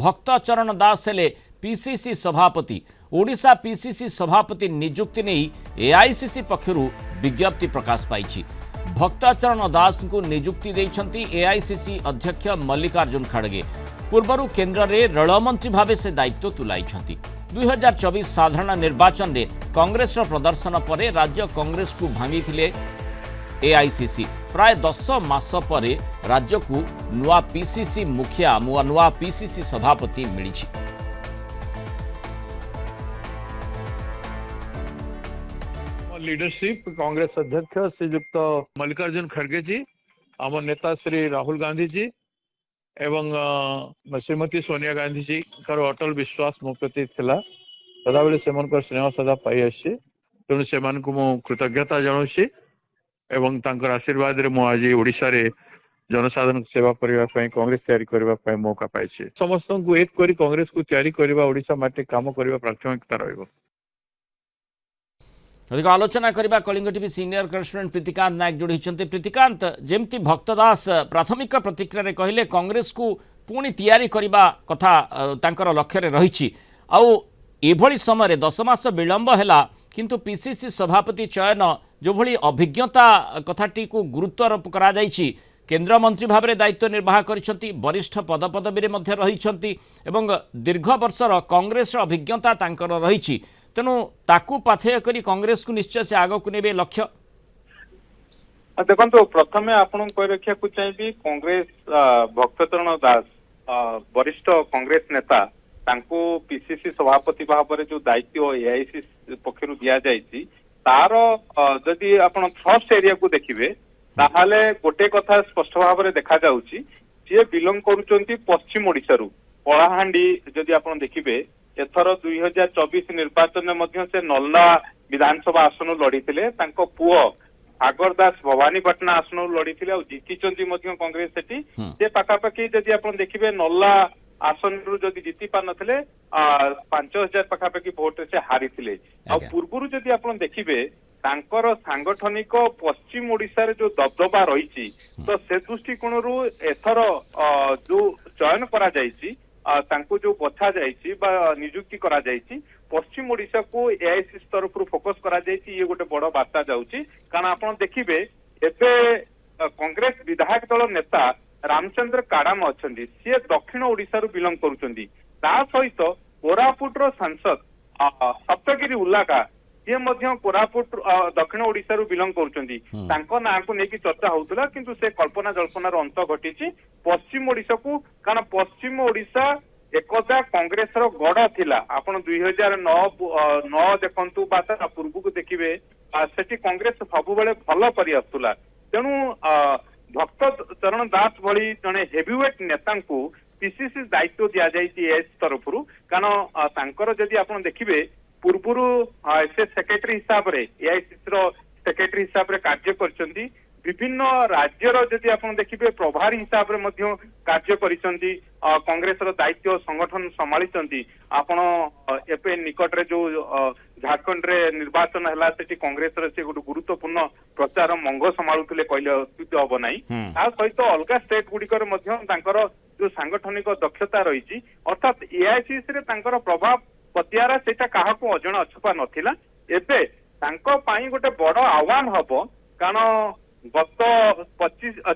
भक्तचरण दास हेले पीसीसी सभापति। ओडिशा पीसीसी सभापति नियुक्ति नहीं एआईसीसी पक्षरु विज्ञप्ति प्रकाश पाई। भक्तचरण दास को नियुक्ति देइछंती एआईसीसी अध्यक्ष मल्लिकार्जुन खड़गे। पूर्वर केन्द्र में रेलमंत्री भाव से दायित्व तुलाई। 2024 साधारण निर्वाचन में कांग्रेस प्रदर्शन पर राज्य कांग्रेस को भांगी एआईसीसी। प्राय 10 मास पर राज्य को नुआ पीसीसी मुखिया नुआ पीसीसी सभापति मिली। लीडरशिप कांग्रेस अध्यक्ष श्रीयुक्त मल्लिकार्जुन खड़गे जी, आम नेता श्री राहुल गांधी जी एवं श्रीमती सोनिया गांधी जी अटल विश्वास मो प्रति सदाबले से स्नेह सदा पाई आसी। तेणु से कृतज्ञता जनाऊँ एवं तांकर आशीर्वाद रे मु आज ओडिशा रे जनसाधारण सेवा करने कांग्रेस तैयारी करने मौका पाई। समस्त को एक करी कांग्रेस को तैयारी करने ओडिशा माटे काम करने प्राथमिकता रहिबो। अधिक आलोचना करबा Kalinga TV senior correspondent Pritikant Nayak जोड़ी। प्रीतिकांत, जेमती भक्तदास प्राथमिक प्रतिक्रिया रे कहले कांग्रेस को पुणी तैयारी करबा कथा तांकर लक्ष्य रे रहिछि। आउ एभली समय 10 मास विलंब हैला किंतु पीसीसी सभापति चयन जो भली अभिज्ञता कथाटी को गुरुत्वारोप करा जाइछि। केंद्र मंत्री भाव में दायित्व निर्वाह करिसेंती, वरिष्ठ पदपदवी रे मध्य रहिसेंती एवं दीर्घ वर्षर कांग्रेस अभिज्ञता तांकर रहिछि। तेणु ताकू पाथेय करी कांग्रेस को निश्चय से आग को नेबे लक्ष्य। देखो प्रथमे आपन कह रखा चाहिए कांग्रेस भक्तचरण दास वरिष्ठ कांग्रेस नेता तांको पीसीसी सभापति भाव में जो दायित्व एआईसीसी पक्षरु दिया जायछि तार जदि आपण थ्रस्ट एरिया को देखिबे ताहाले गोटे कथा स्पष्ट भाव में देखा जाउछि जे बिलोंग करूचंती पश्चिम ओडिसा रु कलाहांडी। जदि आपण देखिबे एथर 2024 निर्वाचन में मध्य से नल्ला विधानसभा आसन लड़ीथिले। तांको पुओ सागर दास भवानीपाटना आसन लड़ीथिले और जीतिचंती मध्य कांग्रेस सेठी। जे पाखापाखि जदि आपण देखिबे नल्ला आसन रु जदि जीति पार नथिले 5000 पाखापाखि भोट से हारी थिले। आ पूर्वरु जदि आपण देखिबे तांकर सांगठनिक पश्चिम ओडिसा रे जो दबदबा रहिछि तो से दृष्टिकोण रु एथर जो चयन करा जायछि तांको जो बछा जायछि बा नियुक्ति करा जायछि पश्चिम ओडिसा को एआईसीसी तरफ फोकस करा जायछि। ये गोटे बड़ बार्ता जाउछि कारण आपण देखिबे एबे कांग्रेस विधायक दल नेता रामचंद्र काडाम अछंती, सी दक्षिण ओडिसा रु बिलोंग करूचंती। ता सहित कोरापुट रो सांसद सप्तगिरी उल्लाका ये मध्य कोरापुट दक्षिण ओडिसा रु बिलोंग करूचंती। तांको ना को नेकी चर्चा होउतला किंतु से कल्पना जल्पनार अंत घटिछि पश्चिम ओडिसा को। कारण पश्चिम ओडिसा एकदा कांग्रेस रो गड़ थिला। आपण 2009 देखंतु बा पूर्व को देखिबे सेठी कांग्रेस सबु बेले भलो करि आसुला। तेणु भक्तचरण दास भली जने हेवीवेट नेता को पीसीसी दायित्व दिया जायछि एस तरफरु। कारण तांकर जदि आपण देखिबे पूर्वरु से सेक्रेटरी हिसाब रे एआईसीसी रो सेक्रेटरी हिसाब रे कार्य करचंती। विभिन्न राज्यर जदि आपण देखिबे प्रभारी हिसाब रे मध्य कार्य करिसंती। कांग्रेस रो दायित्व संगठन संभाळिसंती। आपण एपे निकट रे जो झारखंड रे निर्वाचन हला सेठी कांग्रेस रे से गुड गुरुत्वपूर्ण प्रचार मंग संभाळुतले कहले अत्युत हबो नाही। आ सहित अलगा स्टेट गुडिकर मध्य तांकर जो सांगठनिक दक्षता रहिछि अर्थात एआईसीसी रे तांकर प्रभाव पतियारा सेटा काहाको अजण अछपा नथिला। एबे तांको पाई गोटे बड़ आह्वान हबो कारण गत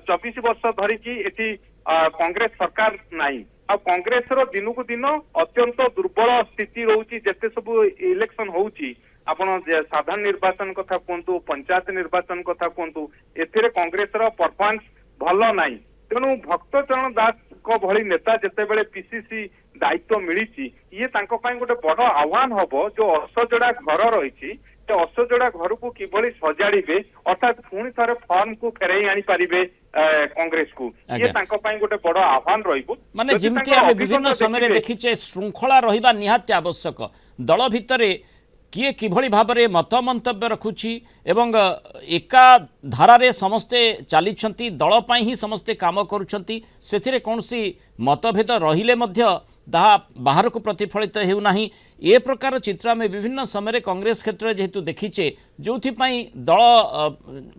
24 वर्ष धरिकी एठी कांग्रेस सरकार नाही। आ कांग्रेस रो दिनु को दिन अत्यंत दुर्बल स्थिति रहउची। जेते सब इलेक्शन होउची आपण साधारण निर्वाचन कथा कोंतु पंचायत निर्वाचन कथा कोंतु एथिरे कांग्रेस रो परफॉर्मेंस भलो नाही। तेणु भक्तचरण दास को भली नेता जेते बेले पीसीसी दायित्व मिली ये तांको पाई गोटे बड़ आह्वान हबो। जो असजड़ा घर रही असजड़ा घर को किभली सजाड़े अर्थात पुणी थरे फॉर्म को फेरई आनी पारिबे कांग्रेस को ये तांको पाई गोटे बड़ आह्वान रहिबो। माने जेमति आमे विभिन्न समय देखिचे श्रृंखला रहिबा निहात आवश्यक। दल भितरे किए किभली भाबरे मत मंतव्य रखुछि एवं एका धारारे समस्ते चालिछंती दल पाई ही समस्ते काम करूछंती। सेथिरे कोनसी मतभेद रहिले मध्य ତାହା ବାହାରକୁ ପ୍ରତିଫଳିତ ହେଉନାହିଁ। ଏ ପ୍ରକାର ଚିତ୍ର ଆମେ ବିଭିନ୍ନ ସମୟରେ କଂଗ୍ରେସ କ୍ଷେତ୍ରରେ ଯେହେତୁ ଦେଖିଛେ, ଯେଉଁଥିପାଇଁ ଦଳ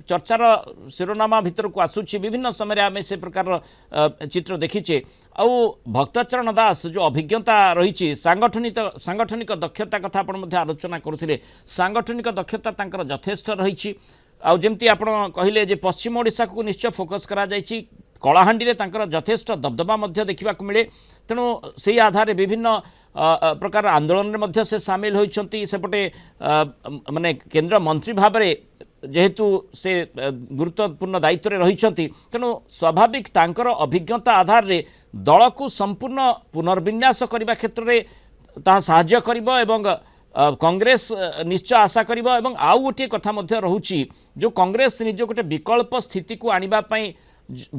ଚର୍ଚ୍ଚାର ଶିରୋନାମା ଭିତରକୁ ଆସୁଛି, ବିଭିନ୍ନ ସମୟରେ ଆମେ ସେ ପ୍ରକାର ଚିତ୍ର ଦେଖିଛେ। ଆଉ ଭକ୍ତଚରଣ ଦାସ ଯେଉଁ ଅଭିଜ୍ଞତା ରହିଛି, ସାଂଗଠନିକ ଦକ୍ଷତା କଥା ଆପଣ ମଧ୍ୟ ଆଲୋଚନା କରୁଥିଲେ, ସାଂଗଠନିକ ଦକ୍ଷତା ତାଙ୍କର ଯଥେଷ୍ଟ ରହିଛି। ଆଉ ଯେମିତି ଆପଣ କହିଲେ ଯେ ପଶ୍ଚିମ ଓଡ଼ିଶାକୁ ନିଶ୍ଚୟ ଫୋକସ୍ କରାଯାଇଛି, କଳାହାଣ୍ଡିରେ ତାଙ୍କର ଯଥେଷ୍ଟ ଦବଦବା ମଧ୍ୟ ଦେଖିବାକୁ ମିଳେ। ତେଣୁ ସେହି ଆଧାରରେ ବିଭିନ୍ନ ପ୍ରକାର ଆନ୍ଦୋଳନରେ ମଧ୍ୟ ସେ ସାମିଲ ହୋଇଛନ୍ତି। ସେପଟେ ମାନେ କେନ୍ଦ୍ରମନ୍ତ୍ରୀ ଭାବରେ ଯେହେତୁ ସେ ଗୁରୁତ୍ୱପୂର୍ଣ୍ଣ ଦାୟିତ୍ୱରେ ରହିଛନ୍ତି, ତେଣୁ ସ୍ୱାଭାବିକ ତାଙ୍କର ଅଭିଜ୍ଞତା ଆଧାରରେ ଦଳକୁ ସମ୍ପୂର୍ଣ୍ଣ ପୁନର୍ବିନ୍ୟାସ କରିବା କ୍ଷେତ୍ରରେ ତାହା ସାହାଯ୍ୟ କରିବ ଏବଂ କଂଗ୍ରେସ ନିଶ୍ଚୟ ଆଶା କରିବ। ଏବଂ ଆଉ ଗୋଟିଏ କଥା ମଧ୍ୟ ରହୁଛି, ଯେଉଁ କଂଗ୍ରେସ ନିଜ ଗୋଟେ ବିକଳ୍ପ ସ୍ଥିତିକୁ ଆଣିବା ପାଇଁ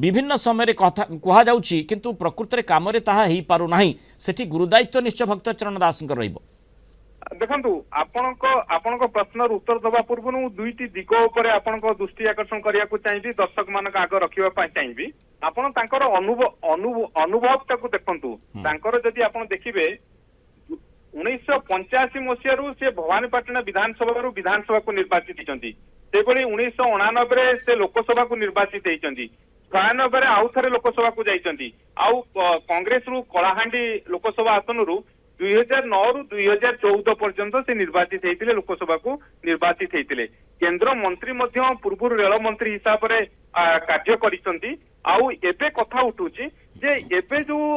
বিভিন্ন সময়ে কথা কুহযাଉଛି, কিন্তু প্রকৃতরে কামরে তাহা হইপারুনাହିଁ। সেটি গুরুদায়িত্ব নিশ্চয় ভক্তচରଣ দাসଙ୍କ রহিব। ଦେଖନ୍ତୁ ଆପଣଙ୍କ ପ୍ରଶ୍ନର ଉତ୍ତର ଦେବା ପୂର୍ବରୁ ମୁଁ ଦୁଇଟି ଦିଗ ଉପରେ ଆପଣଙ୍କ ଦୃଷ୍ଟି ଆକର୍ଷଣ କରିବାକୁ ଚାହିଁବି, ଦର୍ଶକ ମାନଙ୍କ ଆଗ ରଖିବା ପାଇଁ ଚାହିଁବି। ଆପଣ ତାଙ୍କର ଅନୁଭବଟାକୁ ଦେଖନ୍ତୁ। ତାଙ୍କର ଯଦି ଆପଣ ଦେଖିବେ 1985 ମସିହାରୁ ସେ ଭବାନୀପାଟଣା ବିଧାନସଭାକୁ ନିର୍ବାଚିତ ହେଇଛନ୍ତି। ସେଭଳି 1989ରେ ସେ ଲୋକସଭାକୁ ନିର୍ବାଚିତ ହେଇଛନ୍ତି। 96ରେ ଆଉ ଥରେ ଲୋକସଭାକୁ ଯାଇଛନ୍ତି। ଆଉ କଂଗ୍ରେସରୁ କଳାହାଣ୍ଡି ଲୋକସଭା ଆସନରୁ 2009ରୁ 2014 ପର୍ଯ୍ୟନ୍ତ ସେ ନିର୍ବାଚିତ ହେଇଥିଲେ, ଲୋକସଭାକୁ ନିର୍ବାଚିତ ହେଇଥିଲେ। କେନ୍ଦ୍ର ମନ୍ତ୍ରୀ ମଧ୍ୟ ପୂର୍ବରୁ ରେଳ ମନ୍ତ୍ରୀ ହିସାବରେ କାର୍ଯ୍ୟ କରିଛନ୍ତି। ଆଉ ଏବେ କଥା ଉଠୁଛି ଯେ ଏବେ ଯୋଉ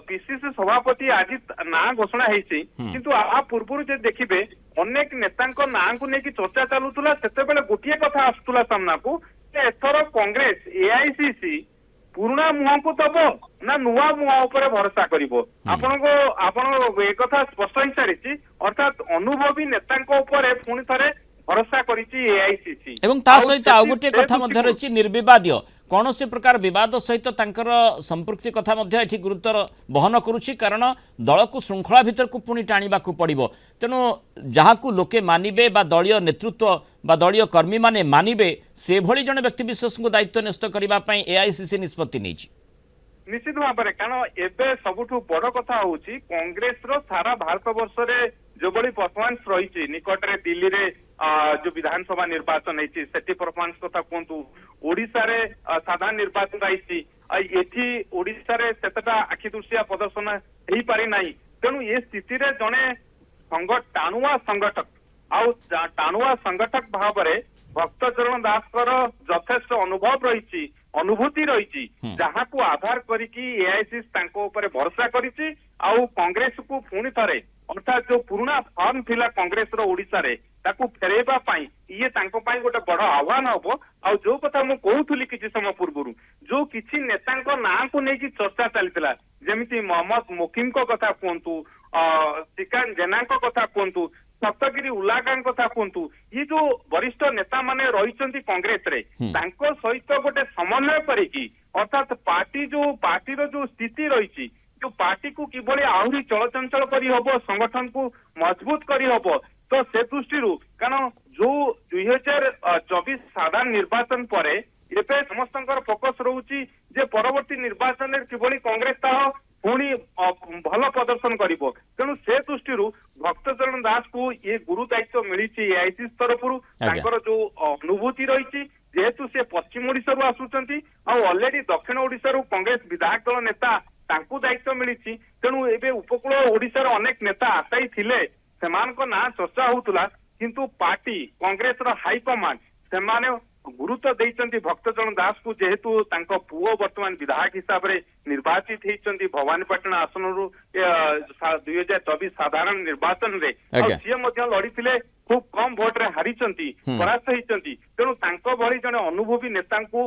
ପିସିସି ସଭାପତି ଆଜି ନାଁ ଘୋଷଣା ହେଇଛି, କିନ୍ତୁ ଆ ପୂର୍ବରୁ ଯଦି ଦେଖିବେ ଅନେକ ନେତାଙ୍କ ନାଁକୁ ନେଇକି ଚର୍ଚ୍ଚା ଚାଲୁଥିଲା। ସେତେବେଳେ ଗୋଟିଏ କଥା ଆସୁଥିଲା ସାମ୍ନାକୁ ଯେ ଏଥର କଂଗ୍ରେସ ଏଆଇସିସି ପୁରୁଣା ମୁହଁକୁ ଦବ ନା ନୂଆ ମୁହଁ ଉପରେ ଭରସା କରିବ। ଆପଣ ଏକଥା ସ୍ପଷ୍ଟ ହେଇସାରିଛି, ଅର୍ଥାତ୍ ଅନୁଭବୀ ନେତାଙ୍କ ଉପରେ ପୁଣି ଥରେ ଭରସା କରିଛି ଏଆଇସିସି। এবং তা সহিত আউ গোটিয়ে কথা মধ্যে রয়েছে নির্বিবাদীয়, কৌশি প্রকার বিবাদ সহিত তাঁর সম্পৃক্তি কথা মধ্যে এটি গুরুত্ব বহন করুছি, কারণ দলকু শৃঙ্খলা ভিতরকু পুনি টাণিবাকু পড়িব। তেণু যাহাকু লোকে মানিবে বা দলীয় নেতৃত্ব বা দলীয় কর্মী মানে মানিবে, সেভଳି জনে ব্যক্তিবিশেষଙ୍କୁ দায়িত্ব ন্যস্ত করা এআইসিসি নিষ্পত্তি নিয়েছে। ନିଶ୍ଚିତ ଭାବରେ, କାରଣ ଏବେ ସବୁଠୁ ବଡ କଥା ହଉଛି କଂଗ୍ରେସର ସାରା ଭାରତ ବର୍ଷରେ ଯୋଉଭଳି ପରଫର୍ମାନ୍ସ ରହିଛି, ନିକଟରେ ଦିଲ୍ଲୀରେ ଯୋଉ ବିଧାନସଭା ନିର୍ବାଚନ ହେଇଛି ସେଠି ପରଫର୍ମାନ୍ସ କଥା କୁହନ୍ତୁ, ଓଡିଶାରେ ସାଧାରଣ ନିର୍ବାଚନ ହେଇଛି, ଏଠି ଓଡିଶାରେ ସେତେଟା ଆଖି ଦୃଶିଆ ପ୍ରଦର୍ଶନ ହେଇପାରି ନାହିଁ। ତେଣୁ ଏ ସ୍ଥିତିରେ ଜଣେ ଟାଣୁଆ ସଂଗଠକ ଆଉ ଟାଣୁଆ ସଂଗଠକ ଭାବରେ ଭକ୍ତଚରଣ ଦାସଙ୍କର ଯଥେଷ୍ଟ ଅନୁଭବ ରହିଛି, ଅନୁଭୂତି ରହିଛି, ଯାହାକୁ ଆଧାର କରିକି ଏଆଇସିସି ତାଙ୍କ ଉପରେ ଭରସା କରିଛି। ଆଉ କଂଗ୍ରେସକୁ ପୁଣି ଥରେ ଅର୍ଥାତ୍ ଯୋଉ ପୁରୁଣା ଫର୍ମ ଥିଲା କଂଗ୍ରେସର ଓଡିଶାରେ ତାକୁ ଫେରେଇବା ପାଇଁ ଇଏ ତାଙ୍କ ପାଇଁ ଗୋଟେ ବଡ ଆହ୍ୱାନ ହବ। ଆଉ ଯୋଉ କଥା ମୁଁ କହୁଥିଲି କିଛି ସମୟ ପୂର୍ବରୁ, ଯୋଉ କିଛି ନେତାଙ୍କ ନାଁକୁ ନେଇକି ଚର୍ଚ୍ଚା ଚାଲିଥିଲା, ଯେମିତି ମହମ୍ମଦ ମୋକିମଙ୍କ କଥା କୁହନ୍ତୁ, ଶ୍ରୀକାନ୍ତ ଜେନାଙ୍କ କଥା କୁହନ୍ତୁ, ସପ୍ତଗିରି ଉଲ୍ଲାକାଙ୍କ କଥା କୁହନ୍ତୁ, ଇଏ ଯୋଉ ବରିଷ୍ଠ ନେତା ମାନେ ରହିଛନ୍ତି କଂଗ୍ରେସରେ, ତାଙ୍କ ସହିତ ଗୋଟେ ସମନ୍ୱୟ କରିକି ଅର୍ଥାତ୍ ପାର୍ଟିର ଯୋଉ ସ୍ଥିତି ରହିଛି, ଯୋଉ ପାର୍ଟିକୁ କିଭଳି ଆହୁରି ଚଳଚଞ୍ଚଳ କରିହବ, ସଂଗଠନକୁ ମଜବୁତ କରିହବ, ତ ସେ ଦୃଷ୍ଟିରୁ କାରଣ ଯୋଉ 2024 ସାଧାରଣ ନିର୍ବାଚନ ପରେ ଏବେ ସମସ୍ତଙ୍କର ଫୋକସ ରହୁଛି ଯେ ପରବର୍ତ୍ତୀ ନିର୍ବାଚନରେ କିଭଳି କଂଗ୍ରେସ ତାହା ପୁଣି ଭଲ ପ୍ରଦର୍ଶନ କରିବ। ତେଣୁ ସେ ଦୃଷ୍ଟିରୁ ଭକ୍ତଚରଣ ଦାସକୁ ଇଏ ଗୁରୁ ଦାୟିତ୍ୱ ମିଳିଛି ଏଆଇସିସି ତରଫରୁ। ତାଙ୍କର ଯୋଉ ଅନୁଭୂତି ରହିଛି, ଯେହେତୁ ସେ ପଶ୍ଚିମ ଓଡିଶାରୁ ଆସୁଛନ୍ତି ଆଉ ଅଲରେଡି ଦକ୍ଷିଣ ଓଡିଶାରୁ କଂଗ୍ରେସ ବିଧାୟକ ଦଳ ନେତା, ତାଙ୍କୁ ଦାୟିତ୍ୱ ମିଳିଛି। ତେଣୁ ଏବେ ଉପକୂଳ ଓଡିଶାର ଅନେକ ନେତା ଆଶାୟୀ ଥିଲେ, ସେମାନଙ୍କ ନାଁ ଚର୍ଚ୍ଚା ହଉଥିଲା, କିନ୍ତୁ ପାର୍ଟି କଂଗ୍ରେସର ହାଇକମାଣ୍ଡ ସେମାନେ ଗୁରୁତ୍ୱ ଦେଇଛନ୍ତି ଭକ୍ତଚରଣ ଦାସକୁ, ଯେହେତୁ ତାଙ୍କ ପୁଅ ବର୍ତ୍ତମାନ ବିଧାୟକ ହିସାବରେ ନିର୍ବାଚିତ ହେଇଛନ୍ତି ଭବାନୀପାଟଣା ଆସନରୁ 2024 ସାଧାରଣ ନିର୍ବାଚନରେ। ଆଉ ସିଏ ମଧ୍ୟ ଲଢିଥିଲେ, ଖୁବ କମ ଭୋଟରେ ହାରିଛନ୍ତି, ପରାସ୍ତ ହେଇଛନ୍ତି। ତେଣୁ ତାଙ୍କ ଭଳି ଜଣେ ଅନୁଭବୀ ନେତାଙ୍କୁ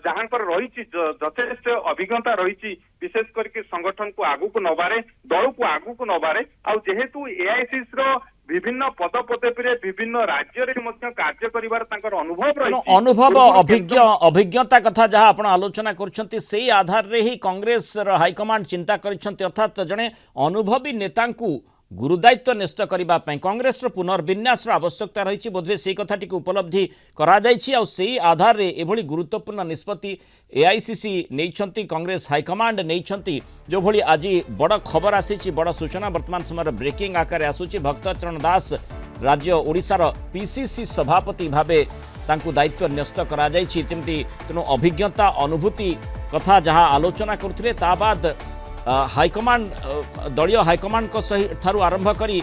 ଯାହାଙ୍କର ରହିଛି ଯଥେଷ୍ଟ ଅଭିଜ୍ଞତା ରହିଛି, ବିଶେଷ କରିକି ସଂଗଠନକୁ ଆଗକୁ ନବାରେ, ଦଳକୁ ଆଗକୁ ନବାରେ, ଆଉ ଯେହେତୁ ଏଆଇସିସି ର ବିଭିନ୍ନ ପଦପଦବୀରେ ବିଭିନ୍ନ ରାଜ୍ୟରେ ମଧ୍ୟ କାର୍ଯ୍ୟ କରିବାର ତାଙ୍କର ଅନୁଭବ ରହିଛି, ଅନୁଭବ ଅଭିଜ୍ଞତା କଥା ଯାହା ଆପଣ ଆଲୋଚନା କରୁଛନ୍ତି, ସେଇ ଆଧାରରେ ହିଁ କଂଗ୍ରେସର ହାଇକମାଣ୍ଡ ଚିନ୍ତା କରିଛନ୍ତି। ଅର୍ଥାତ୍ ଜଣେ ଅନୁଭବୀ ନେତାଙ୍କୁ गुरुदायित्व न्यस्त करने कांग्रेस पुनर्विन्यास आवश्यकता रही बोधे से कथाटी उपलब्धि कर आधार रे एभली गुरुत्वपूर्ण निष्पत्ति एआईसीसी नहीं कांग्रेस हाईकमांड नहीं जो भली आज बड़ खबर आसी बड़ सूचना वर्तमान समय ब्रेकिंग आकार आसूची भक्तचरण दास राज्य ओडिशार पीसीसी सभापति भावे तांकु दायित्व न्यस्त कराଯାଇଛି तेणु अभिज्ञता अनुभूति कथा जहाँ आलोचना करथिले ता बाद हाईकमांड दलीय हाईकमांड को ठारू आरंभ करी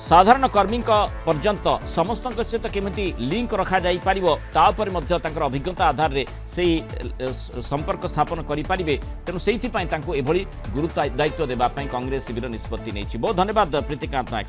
साधारण कर्मी पर्यंत समस्त सहित केमिति लिंक रखा जाई पारिबो ता उपरे मध्य तांकर अभिज्ञता आधार रे सेही संपर्क स्थापन करि पारिबे तेणु सेहिथि पई तांको एभली गुरुत्व दायित्व देबा पई कांग्रेस शिविर निष्पत्ति नेछि। बहुत धन्यवाद प्रीतिकांत नायक।